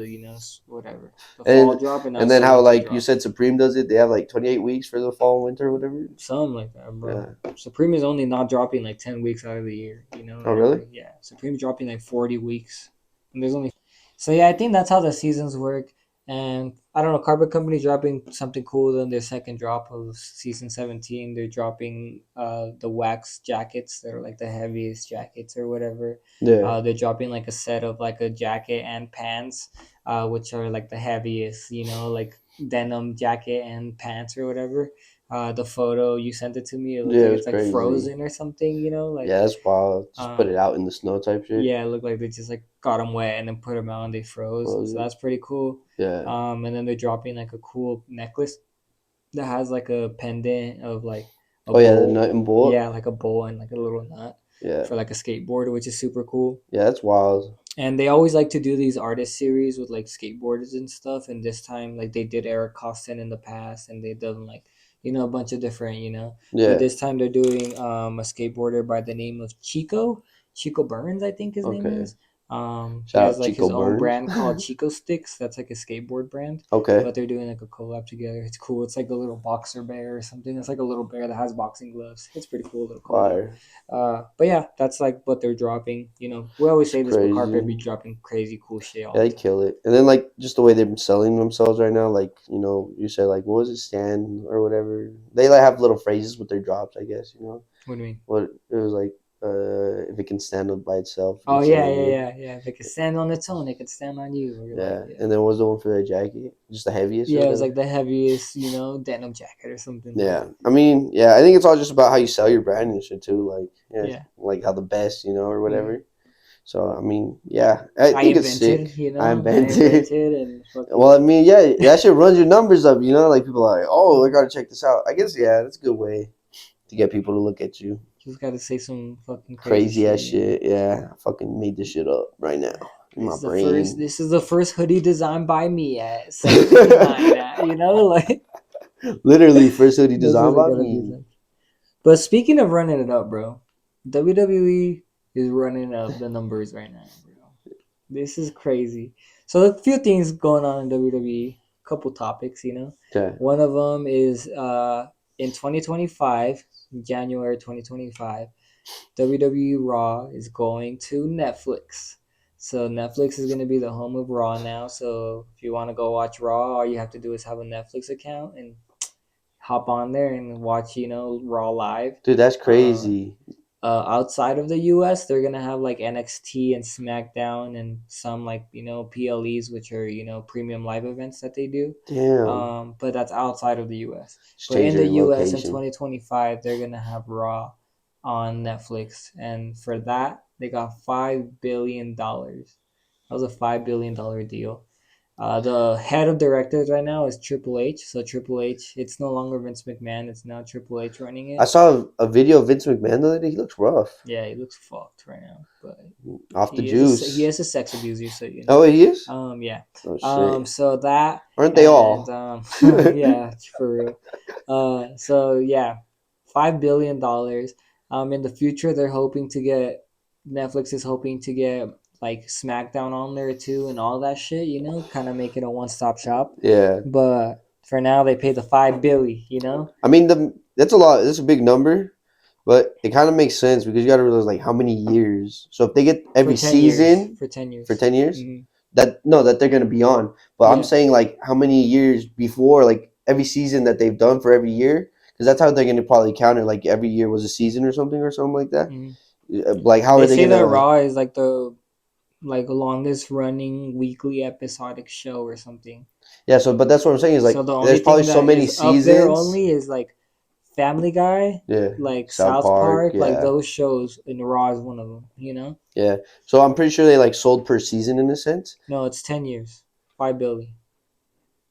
whatever the fall And drop and now and it's then the how winter like you drop. said Supreme does it, they have like 28 weeks for the fall, winter, whatever. Something like that, bro. Yeah. Supreme is only not dropping like 10 weeks out of the year. Oh really? Yeah, Supreme's dropping like 40 weeks, and there's only. So yeah, I think that's how the seasons work. And I don't know, Carbon Company dropping something cool than their second drop of season 17. They're dropping the wax jackets. They're like the heaviest jackets or whatever. Yeah. They're dropping like a set of like a jacket and pants, which are like the heaviest. Like denim jacket and pants or whatever. The photo you sent it to me, it looks Yeah, like it was it's like crazy. frozen or something. Yeah, Like that's wild. Just put it um, out in the snow type shit. yeah, it looked like they just like got them wet and then put them out and they froze. So Frozen. that's pretty cool. Yeah. And then they're dropping like a cool necklace that has like a pendant of like a Oh yeah, the bowl. nut and bolt. Yeah, like a bowl and like a little nut Yeah. for like a skateboard, which is super cool. Yeah, that's wild. And they always like to do these artist series with like skateboarders and stuff. And this time, like they did Eric Costin in the past, and they've done like a bunch of different. But Yeah. this time they're doing a skateboarder by the name of Chico Burns, I think his name Okay. is. He Shout has out like his Chico own Burns. brand called Chico Sticks. That's like a skateboard brand, Okay. but they're doing like a collab together. It's cool. It's like a little boxer bear or something. It's like a little bear that has boxing gloves. It's pretty cool little collab. Fire. But yeah, that's like what they're dropping. We always It's say this, but Carpet crazy. be dropping crazy cool shit Yeah, all they the time. kill it. And then like just the way they're selling themselves right now, like, you said like what was it, stand or whatever. They like have little phrases with their drops, I guess. What do you mean? What it was like, if it can stand up by itself, it Oh can stand yeah, on yeah, you. yeah, yeah. If it could stand on its own, it could stand on you. Or you're like, Yeah. yeah, And then what was the one for the jacket? Just the heaviest or yeah. It was whatever. like the heaviest, denim jacket or something like Yeah. that. I mean, yeah, I think it's all just about how you sell your brand and shit too. Like, yeah, Yeah. like how the best, or Mm. whatever. So I mean, yeah, I I think it's invented, sick. I I invented. invented and Well, I fucking mean, yeah, that shit runs your numbers up. Like people are like, oh, I gotta check this out. I guess yeah, that's a good way to get people to look at you. just got to say some fucking crazy Crazy shit. ass shit. Yeah, I fucking made this shit up right now in This my is the first. brain. This is the first hoodie designed by me at 7:59. Like Literally, first hoodie that's what designed they by gotta be me. like. But speaking of running it up, bro, WWE is running up the numbers right now, bro. This is crazy. So a few things going on in WWE. Couple topics. Okay. One of them is in 2025, January 2025, WWE Raw is going to Netflix. So Netflix is going to be the home of Raw now. So if you want to go watch Raw, all you have to do is have a Netflix account and hop on there and watch, Raw live. Dude, that's Uh, crazy. Outside of the US, they're gonna have like NXT and SmackDown and some like PLEs, which are premium live events that they do. Damn. But that's outside of the US. Just But change in the your US in location. 2025, they're gonna have Raw on Netflix, and for that they got $5 billion. That was a $5 billion deal. The head of directors right now is Triple H. So Triple H, it's no longer Vince McMahon. It's now Triple H running I it. saw a video of Vince McMahon the other day. He looks rough. Yeah, he looks fucked right now, but Off the he juice. is a sex abuser, so you know. Oh, he is? Yeah. Oh, shit. So that Aren't they and all? yeah, for real. So yeah, $5 billion. In the future, they're hoping to get Netflix is hoping to get like SmackDown on there too and all that shit. Kind of make it a one stop shop. Yeah. But for now, they pay the $5 billion. I mean, that's a lot. That's a big number, but it kind of makes sense because you got to realize like how many years. So if they get For every 10 years. season For 10 years. for 10 years, Hmm. that they're gonna be on. But I'm Yeah. saying like how many years before, like every season that they've done for every year, because that's how they're gonna probably count it. Like every year was a season or something like that. Hmm. Like how are They they say that gonna? Raw is like the longest running weekly episodic show or something. Yeah. So, but that's what I'm saying is So like the only there's probably thing so that many is up there seasons. only is like Family Guy, Yeah. like South South Park. Park, like Yeah. those shows, and Raw is one of them. Yeah. So I'm pretty sure they like sold per season in a sense. No, it's 10 years, 5 billion.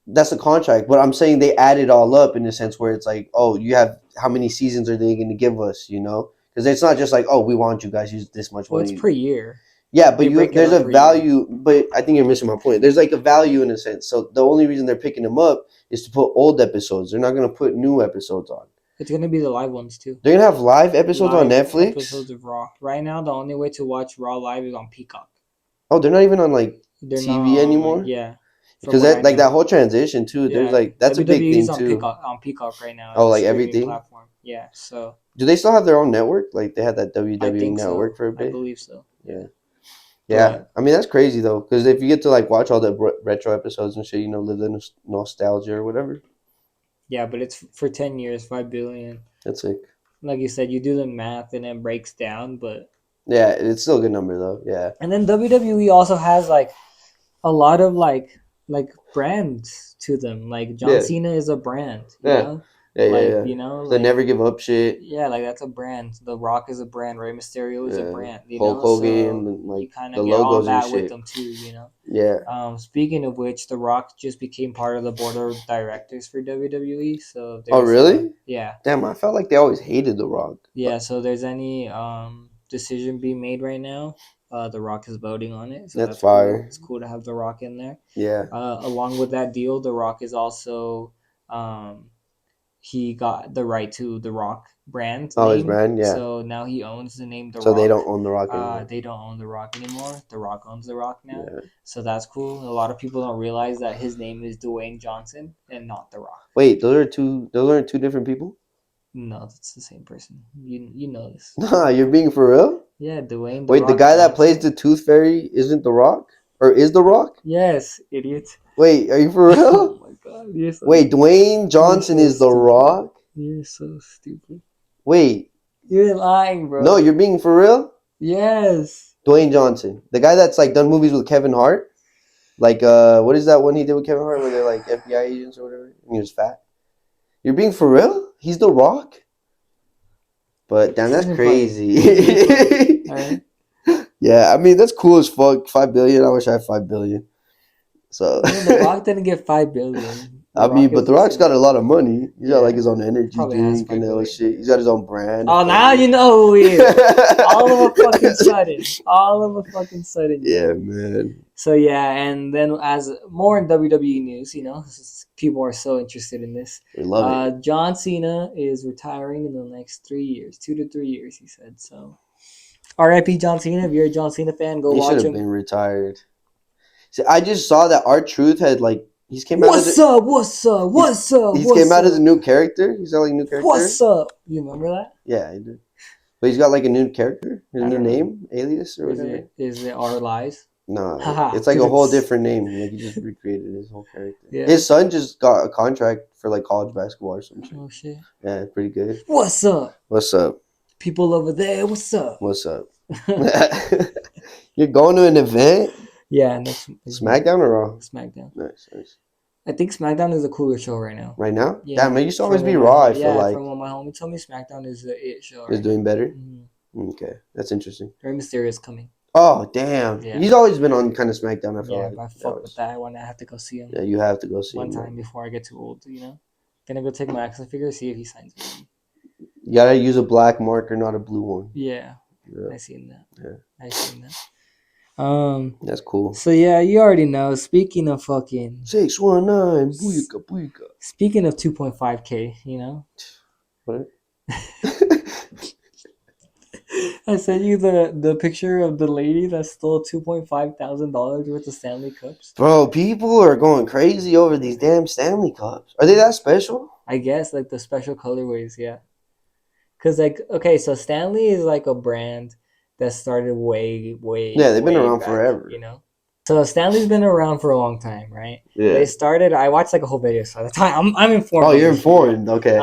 That's the contract, but I'm saying they add it all up in a sense where it's like, oh, you have how many seasons are they going to give us? Because it's not just like, oh, we want you guys to use this much Well, it's money. per year. Yeah, but They break it there's up a per year. value, but I think you're missing my point. There's like a value in a sense. So the only reason they're picking them up is to put old episodes. They're not going to put new episodes on. It's gonna be the live ones too. They're gonna have live episodes on Live Netflix. episodes of Raw. Right now, the only way to watch Raw live is on Peacock. Oh, they're not even on like They're not TV on like anymore. yeah, from Because what I that like know. that whole transition too. There's Yeah, like that's a big WWE is thing on too. Peacock right now Oh, as a like streaming everything. platform. Yeah, so Do they still have their own network? Like they had that I WWE think network so. for a I bit. believe so. Yeah. Yeah, Yeah, but I mean that's crazy though, because if you get to like watch all the retro episodes and shit, live the nostalgia or whatever. yeah, but it's for 10 years, 5 billion. That's sick. Like you said, you do the math and it breaks down, but Yeah, it's still a good number though. Yeah, and then WWE also has like a lot of like brands to them. Like John yeah, Cena is a brand, yeah, Like yeah. The like never give up shit. yeah, like that's a brand. The Rock is a brand. Rey Mysterio is a Yeah, brand. Hulk So Hogan and you like kind the of get all logos and that with shit. them too. Yeah. Speaking of which, The Rock just became part of the board of directors for WWE. So if Oh there's really? yeah, Damn, I felt like they always hated The Rock. yeah. So there's any decision being made right now, The Rock is voting on it. So That's that's cool. fire. It's cool to have The Rock in there. Yeah. Along with that deal, The Rock is also he got the right to the Rock brand Oh, his name. brand. Yeah. So now he owns the name The So they Rock. don't own The Rock anymore. They don't own The Rock anymore. The Rock owns The Rock now. Yeah. So that's cool. A lot of people don't realize that his name is Dwayne Johnson and not The Rock. Wait, those are two. Those aren't two different people. No, that's the same person. You know this. Nah, you're being for real. Yeah, Dwayne The Wait, the Rock guy that plays Johnson. the Tooth Fairy isn't The Rock, or is The Rock? Yes, idiot. Wait, are you for Oh real? my god, you're so Wait, Dwayne Johnson is The stupid. Rock. You're so stupid. Wait, You're lying, no, bro. you're being for real. Yes. Dwayne Johnson, the guy that's like done movies with Kevin Hart. Like, what is that one he did with Kevin Hart where they're like FBI agents or whatever? And he was fat. You're being for real? He's The Rock? But damn, that's You're funny. You're funny. crazy. All right. Yeah, I mean that's cool as fuck. 5 billion. I wish I had 5 billion. So Yeah, The Rock didn't get 5 billion. The I Rock mean, but is The Rock's just got a lot of money. He's got like yeah. his own energy Probably has drink and five all that billion. shit. He's got his own brand. Oh, now you know who he is. All of a fucking sudden. All of a fucking sudden. Yeah, man. So yeah, and then as more in WWE news, people are so interested in this. We love it. John Cena is retiring in the next 3 years, 2 to 3 years, he said. So, R.I.P. John Cena. If you're a John Cena fan, go He should watch have him. been retired. See, I just saw that R-Truth had like he's came out as What's up? What's up? What's up? he's came What's out as a up? new character. He's got like a new character. What's up? You remember that? Yeah, he did. But he's got like a new character, a I new don't know. name, alias or Is whatever. it Our Lies? No, Haha, it's like a whole it's- different name. Like he just recreated his whole character. Yeah. His son just got a contract for like college basketball or some shit. Oh shit. Yeah, pretty good. What's up? What's up? People over there, what's up? What's up? You're going to an event? Yeah, next SmackDown or Raw? SmackDown. Nice, nice. I think SmackDown is a cooler show right now. Right now? Yeah. Damn, it used to always From be what Raw, my- I feel like. from what my homie told me, SmackDown is the it show. Is doing better? Mm-hmm. Okay, that's interesting. Rey Mysterio is coming. Oh, damn. Yeah. He's always been on kind of SmackDown, I feel Yeah, like. but I fuck with that. I have to go see him Yeah, you have to go see one him. time before I get too old. Gonna go take my action figure, see if he signs me. You gotta use a black marker, not a blue one. Yeah, Yeah. I seen that. Yeah. I seen that. That's cool. So yeah, you already know. Speaking of fucking, 619, booyaka, booyaka. speaking of 2.5K, What? I sent you the picture of the lady that stole $2,500 worth of Stanley Cups. Bro, people are going crazy over these damn Stanley Cups. Are they that special? I guess like the special colorways, yeah. Cause like okay, so Stanley is like a brand that started way. Yeah, they've been way around back, forever. So Stanley's been around for a long time, right? Yeah. They started. I watched like a whole video, so at the time I'm informed. Oh, on you're this, informed. Okay.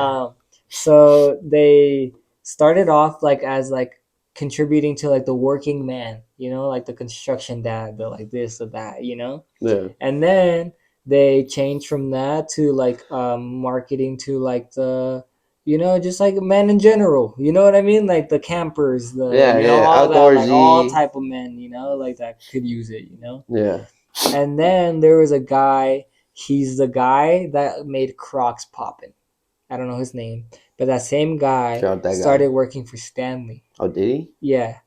So they started off like as like contributing to like the working man, like the construction dad, the like this or that, Yeah. and then they changed from that to like marketing to like the just like men in general, you know what I mean, like the campers, the all that, like all outdoorsy. type of men, like that could use it, Yeah. and then there was a guy, he's the guy that made Crocs poppin'. I don't know his name, but that same guy Shout out that started guy. working for Stanley. Oh, did he? Yeah.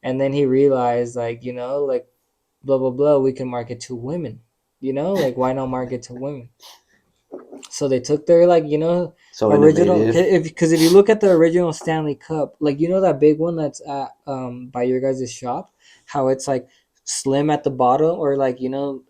And then he realized, like, like, blah, blah, blah, we can market to women. Like, why not market to women? So they took their So original, innovative. because if you look at the original Stanley Cup, like that big one that's at by your guys' shop, how it's like slim at the bottom, or like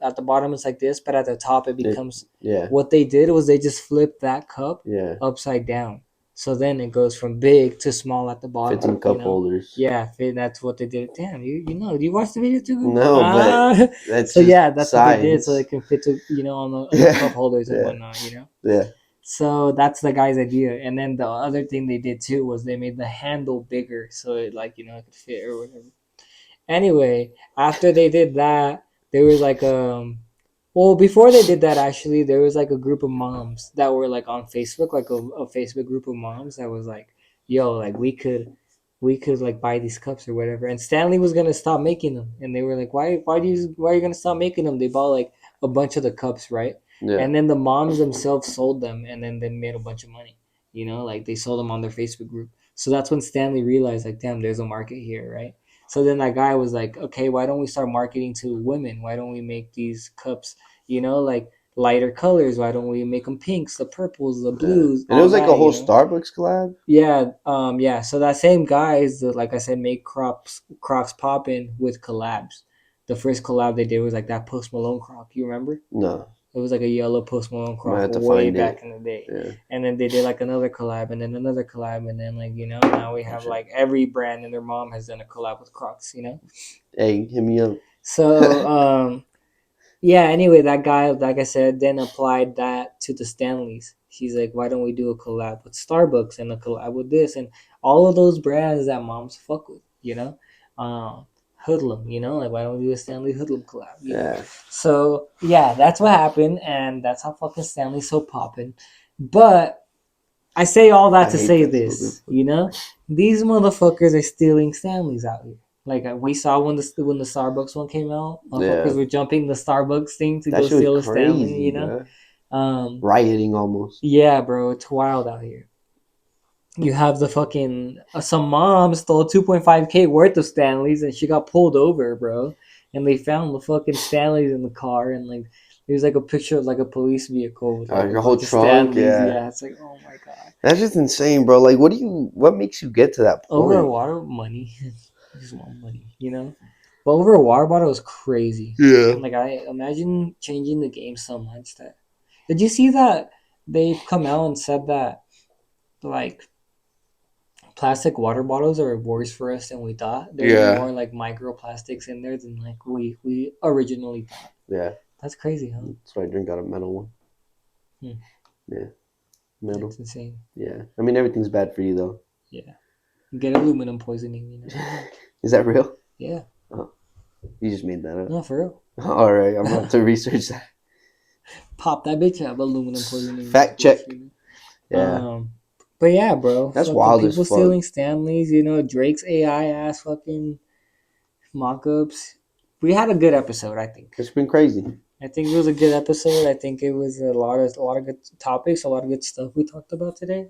at the bottom it's like this, but at the top it It, becomes. yeah, What they did was they just flipped that cup yeah. upside down, so then it goes from big to small at the Fits bottom. in cup holders. Yeah, that's what they did. Damn, you watched the video too? No, but Ah, that's so just yeah, that's what they did, so they science. can fit to on the Yeah, cup holders and yeah, whatnot. yeah. So that's the guy's idea. And then the other thing they did too was they made the handle bigger so it it could fit or whatever. Anyway, after they did that, there was well, before they did that, actually, there was like a group of moms that were like on Facebook, like a Facebook group of moms that was like, "Yo, like we could like buy these cups or whatever." And Stanley was gonna stop making them, and they were like, why are you gonna stop making them?" They bought like a bunch of the cups, right? Yeah. And then the moms themselves sold them, and then they made a bunch of money. Like they sold them on their Facebook group. So that's when Stanley realized, like, damn, there's a market here, right? So then that guy was like, okay, why don't we start marketing to women? Why don't we make these cups, like lighter colors? Why don't we make them pinks, the purples, the Yeah. blues, And it all was like a that, whole Starbucks collab. Yeah. So that same guy is like I said, make Crocs poppin' with collabs. The first collab they did was like that Post Malone Croc. You remember? No, It was like a yellow Post Malone I might Croc have to way find it. back in the day. Yeah. And then they did like another collab, and then another collab, and then now we Oh, have shit. like every brand and their mom has done a collab with Crocs. Hey, hit me up. So yeah, anyway, that guy, like I said, then applied that to the Stanleys. He's like, why don't we do a collab with Starbucks and a collab with this and all of those brands that moms fuck with. Um, Hoodlum, like why don't we do a Stanley Hoodlum collab? Yeah. So yeah, that's what happened, and that's how fucking Stanley's so popping. But I say all that I to hate say that slogan. this, these motherfuckers are stealing Stanleys out here. Like we saw when the Starbucks one came out, motherfuckers Yeah. were jumping the Starbucks thing to That go shit was steal a Stanley. crazy, bro. Um, Rioting almost. yeah, bro, it's wild out here. You have the fucking some mom stole 2.5K worth of Stanleys and she got pulled over, bro. And they found the fucking Stanleys in the car, and like there's like a picture of like a police vehicle with like a Your whole bunch of trunk, Stanleys. yeah. Yeah, it's like, oh my god. That's just insane, bro. Like, what makes you get to that Over a point? water money. I just want money. But over a water bottle is crazy. Yeah. Like I imagine changing the game so much that. Did you see that they've come out and said that like plastic water bottles are worse for us than we thought? There's Yeah. more like microplastics in there than like we originally thought. Yeah. That's crazy, huh? That's why I drink out of metal one. Hmm. Yeah. Metal. That's insane. Yeah. I mean, everything's bad for you, though. Yeah. Get aluminum poisoning. Is that real? Yeah. Oh, you just made that up. No, for real. All right, I'm about to research that. Pop that bitch up, aluminum poisoning. Fact check. Yeah. But yeah, bro. That's Fucking wild as people fuck. stealing Stanleys, Drake's AI ass fucking mock-ups. We had a good episode, I think. It's been crazy. I think it was a good episode. I think it was a lot of good topics, a lot of good stuff we talked about today.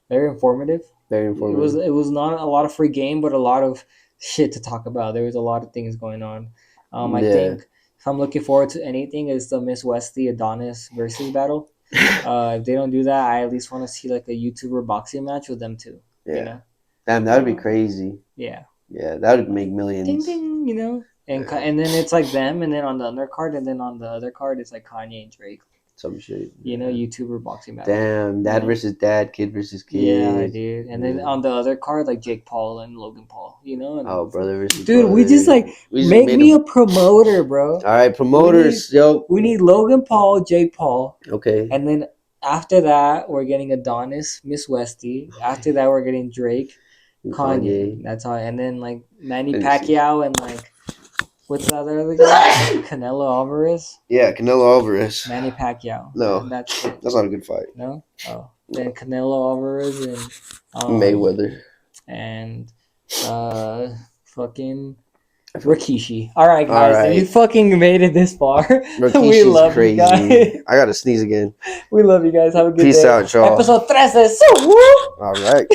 Very informative. Very informative. It was not a lot of free game, but a lot of shit to talk about. There was a lot of things going on. I think if I'm looking forward to anything, is the Miss Wesley Adonis versus battle. If they don't do that, I at least want to see like a YouTuber boxing match with them too. Yeah. Damn, that would be crazy. Yeah. Yeah, that would make millions. Ding ding, and then it's like them, and then on the undercard, and then on the other card, it's like Kanye and Drake. Some shit. YouTuber boxing battle. Damn, dad versus dad, kid versus kid. Yeah, dude. And then on the other card, like Jake Paul and Logan Paul, And, brother versus dude, brother. we just make me a promoter, bro. All right, promoters, We need Logan Paul, Jake Paul. Okay. And then after that, we're getting Adonis, Miss Westy. After that, we're getting Drake, Kanye. That's all. And then like Manny Pacquiao and like. What's the other guy? Canelo Alvarez? Yeah, Canelo Alvarez. Manny Pacquiao. No, that's it. That's not a good fight. No? Oh. Then Canelo Alvarez and Mayweather. And fucking Rikishi. Alright guys, you fucking made it this far. We love crazy. You guys. I gotta sneeze again. We love you guys. Have a good day. Peace out, y'all. Episode 13. Alright.